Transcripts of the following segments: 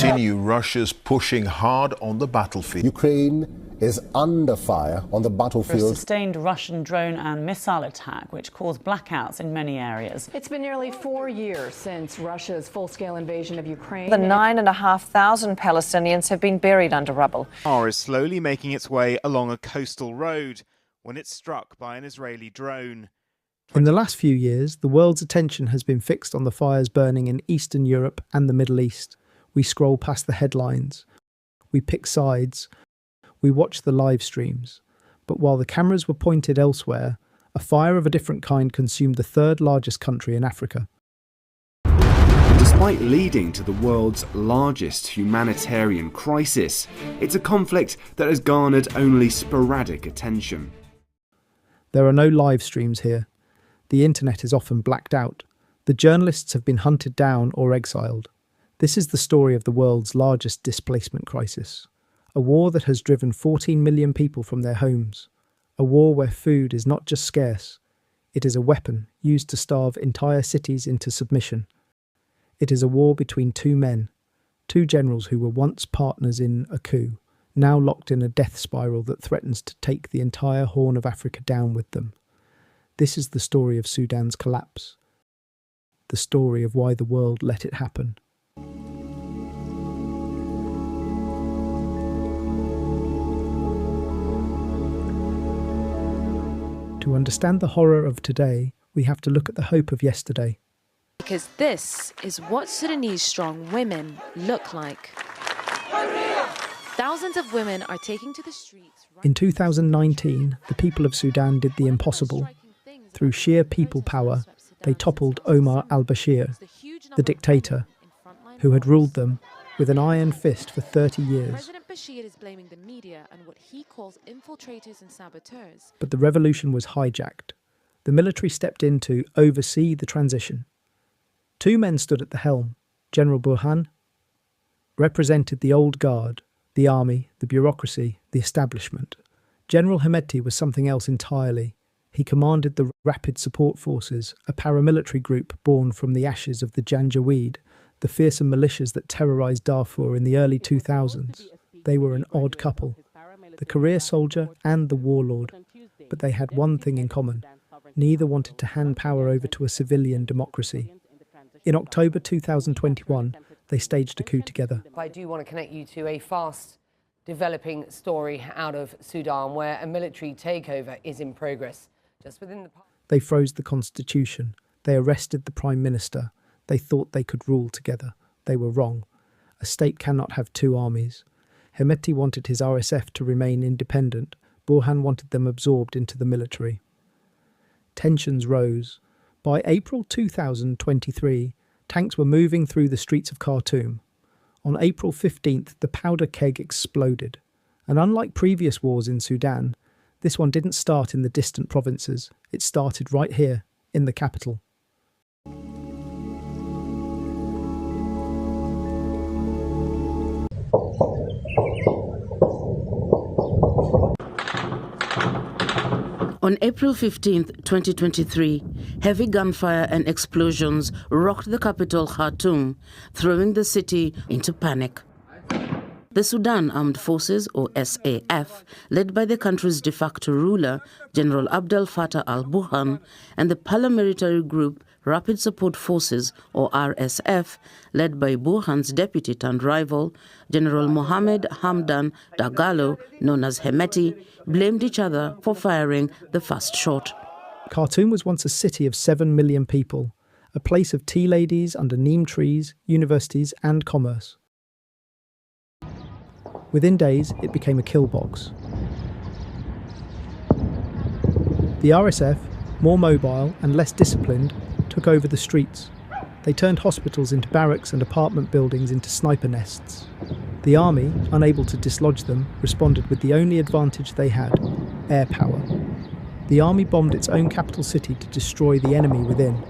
continue Russia's pushing hard on the battlefield. Ukraine is under fire on the battlefield. A sustained Russian drone and missile attack, which caused blackouts in many areas. It's been nearly 4 years since Russia's full-scale invasion of Ukraine. The 9,500 Palestinians have been buried under rubble. The car is slowly making its way along a coastal road when it's struck by an Israeli drone. In the last few years, the world's attention has been fixed on the fires burning in Eastern Europe and the Middle East. We scroll past the headlines. We pick sides. We watch the live streams. But while the cameras were pointed elsewhere, a fire of a different kind consumed the third largest country in Africa. Despite leading to the world's largest humanitarian crisis, it's a conflict that has garnered only sporadic attention. There are no live streams here. The internet is often blacked out. The journalists have been hunted down or exiled. This is the story of the world's largest displacement crisis. A war that has driven 14 million people from their homes. A war where food is not just scarce. It is a weapon used to starve entire cities into submission. It is a war between two men, two generals who were once partners in a coup, now locked in a death spiral that threatens to take the entire Horn of Africa down with them. This is the story of Sudan's collapse. The story of why the world let it happen. To understand the horror of today, we have to look at the hope of yesterday. Because this is what Sudanese strong women look like. Thousands of women are taking to the streets. In 2019, the people of Sudan did the impossible. Through sheer people power, they toppled Omar al-Bashir, the dictator, who had ruled them with an iron fist for 30 years. President Bashir is blaming the media and what he calls infiltrators and saboteurs. But the revolution was hijacked. The military stepped in to oversee the transition. Two men stood at the helm. General Burhan represented the old guard, the army, the bureaucracy, the establishment. General Hemeti was something else entirely. He commanded the Rapid Support Forces, a paramilitary group born from the ashes of the Janjaweed, the fearsome militias that terrorised Darfur in the early 2000s. They were an odd couple, the career soldier and the warlord, but they had one thing in common. Neither wanted to hand power over to a civilian democracy. In October 2021, they staged a coup together. I do want to connect you to a fast developing story out of Sudan where a military takeover is in progress. They froze the constitution. They arrested the prime minister. They thought they could rule together. They were wrong. A state cannot have two armies. Hemeti wanted his RSF to remain independent. Burhan wanted them absorbed into the military. Tensions rose. By April 2023, tanks were moving through the streets of Khartoum. On April 15th, the powder keg exploded. And unlike previous wars in Sudan, this one didn't start in the distant provinces. It started right here, in the capital. On April 15, 2023, heavy gunfire and explosions rocked the capital Khartoum, throwing the city into panic. The Sudan Armed Forces, or SAF, led by the country's de facto ruler, General Abdel Fattah al-Burhan, and the paramilitary group Rapid Support Forces, or RSF, led by Burhan's deputy turned rival, General Mohamed Hamdan Dagalo, known as Hemeti, blamed each other for firing the first shot. Khartoum was once a city of 7 million people, a place of tea ladies under neem trees, universities and commerce. Within days, it became a kill box. The RSF, more mobile and less disciplined, took over the streets. They turned hospitals into barracks and apartment buildings into sniper nests. The army, unable to dislodge them, responded with the only advantage they had: air power. The army bombed its own capital city to destroy the enemy within.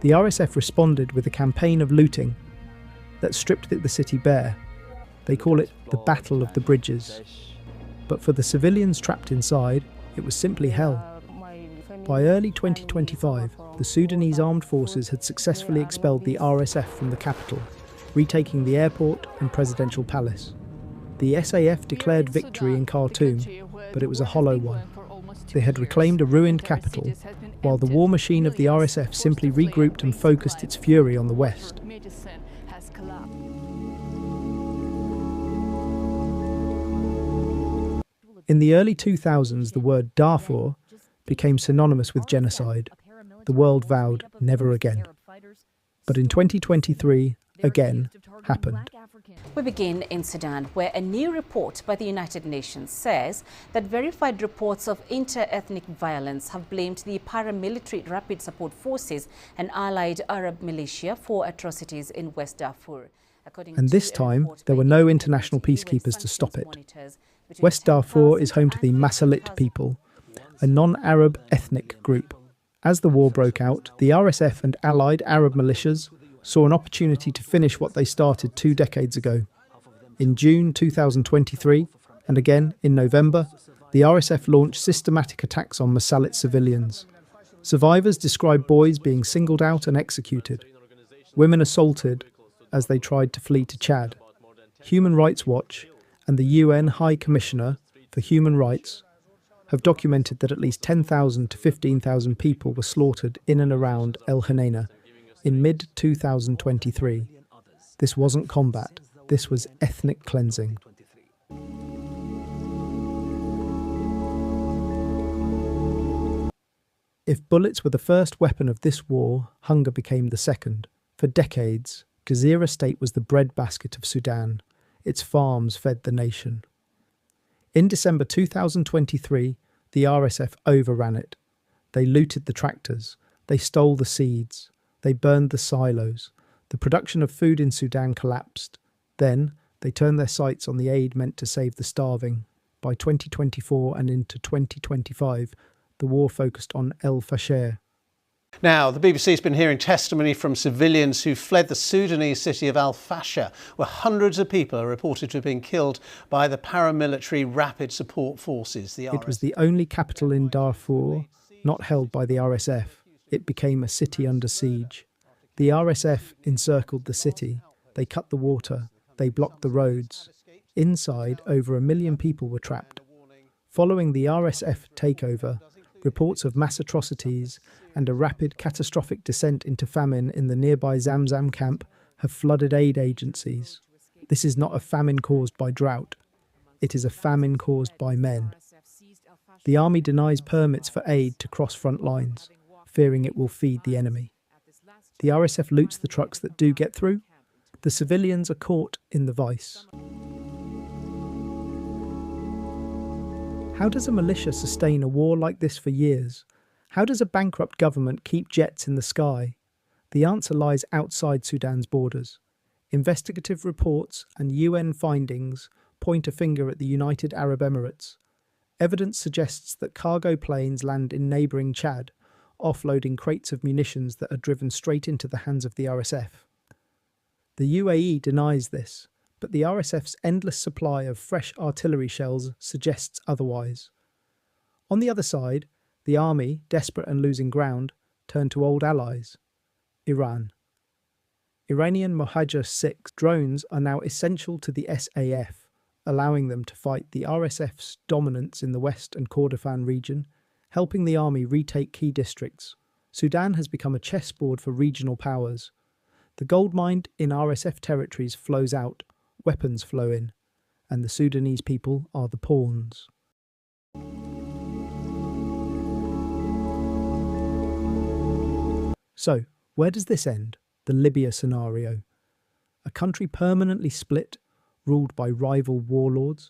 The RSF responded with a campaign of looting that stripped the city bare. They call it the Battle of the Bridges. But for the civilians trapped inside, it was simply hell. By early 2025, the Sudanese armed forces had successfully expelled the RSF from the capital. retaking the airport and presidential palace. The SAF declared victory in Khartoum, but it was a hollow one. They had reclaimed a ruined capital, while the war machine of the RSF simply regrouped and focused its fury on the west. In the early 2000s, the word Darfur became synonymous with genocide. The world vowed never again. But in 2023, again happened. We begin in Sudan, where a new report by the United Nations says that verified reports of inter-ethnic violence have blamed the paramilitary Rapid Support Forces and allied Arab militia for atrocities in West Darfur. And this time, there were no international peacekeepers to stop it. West Darfur is home to the Masalit people, a non-Arab ethnic group. As the war broke out, the RSF and allied Arab militias saw an opportunity to finish what they started 2 decades ago. In June 2023, and again in November, the RSF launched systematic attacks on Masalit civilians. Survivors describe boys being singled out and executed, women assaulted as they tried to flee to Chad. Human Rights Watch and the UN High Commissioner for Human Rights have documented that at least 10,000 to 15,000 people were slaughtered in and around El Hanena in mid-2023. This wasn't combat, this was ethnic cleansing. If bullets were the first weapon of this war, hunger became the second. For decades, Gezira State was the breadbasket of Sudan. Its farms fed the nation. In December 2023, the RSF overran it. They looted the tractors, they stole the seeds, they burned the silos. The production of food in Sudan collapsed. Then, they turned their sights on the aid meant to save the starving. By 2024 and into 2025, the war focused on El Fasher. Now, the BBC has been hearing testimony from civilians who fled the Sudanese city of Al Fasher, where hundreds of people are reported to have been killed by the paramilitary Rapid Support Forces. It was the only capital in Darfur not held by the RSF. It became a city under siege. The RSF encircled the city. They cut the water. They blocked the roads. Inside, over 1 million people were trapped. Following the RSF takeover, reports of mass atrocities and a rapid catastrophic descent into famine in the nearby Zamzam camp have flooded aid agencies. This is not a famine caused by drought. It is a famine caused by men. The army denies permits for aid to cross front lines, fearing it will feed the enemy. The RSF loots the trucks that do get through. The civilians are caught in the vice. How does a militia sustain a war like this for years? How does a bankrupt government keep jets in the sky? The answer lies outside Sudan's borders. Investigative reports and UN findings point a finger at the United Arab Emirates. Evidence suggests that cargo planes land in neighbouring Chad, offloading crates of munitions that are driven straight into the hands of the RSF. The UAE denies this, but the RSF's endless supply of fresh artillery shells suggests otherwise. On the other side, the army, desperate and losing ground, turned to old allies, Iran. Iranian Mohajer 6 drones are now essential to the SAF, allowing them to fight the RSF's dominance in the West and Kordofan region, helping the army retake key districts. Sudan has become a chessboard for regional powers. The gold mine in RSF territories flows out, weapons flow in, and the Sudanese people are the pawns. So, where does this end? The Libya scenario. A country permanently split, ruled by rival warlords?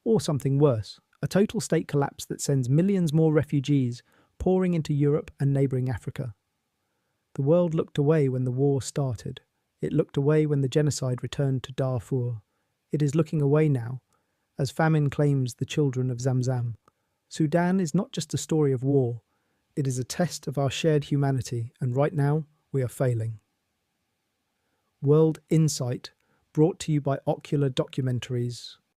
Or something worse, a total state collapse that sends millions more refugees pouring into Europe and neighbouring Africa. The world looked away when the war started. It looked away when the genocide returned to Darfur. It is looking away now, as famine claims the children of Zamzam. Sudan is not just a story of war. It is a test of our shared humanity, and right now, we are failing. World Insight, brought to you by Ocular Documentaries.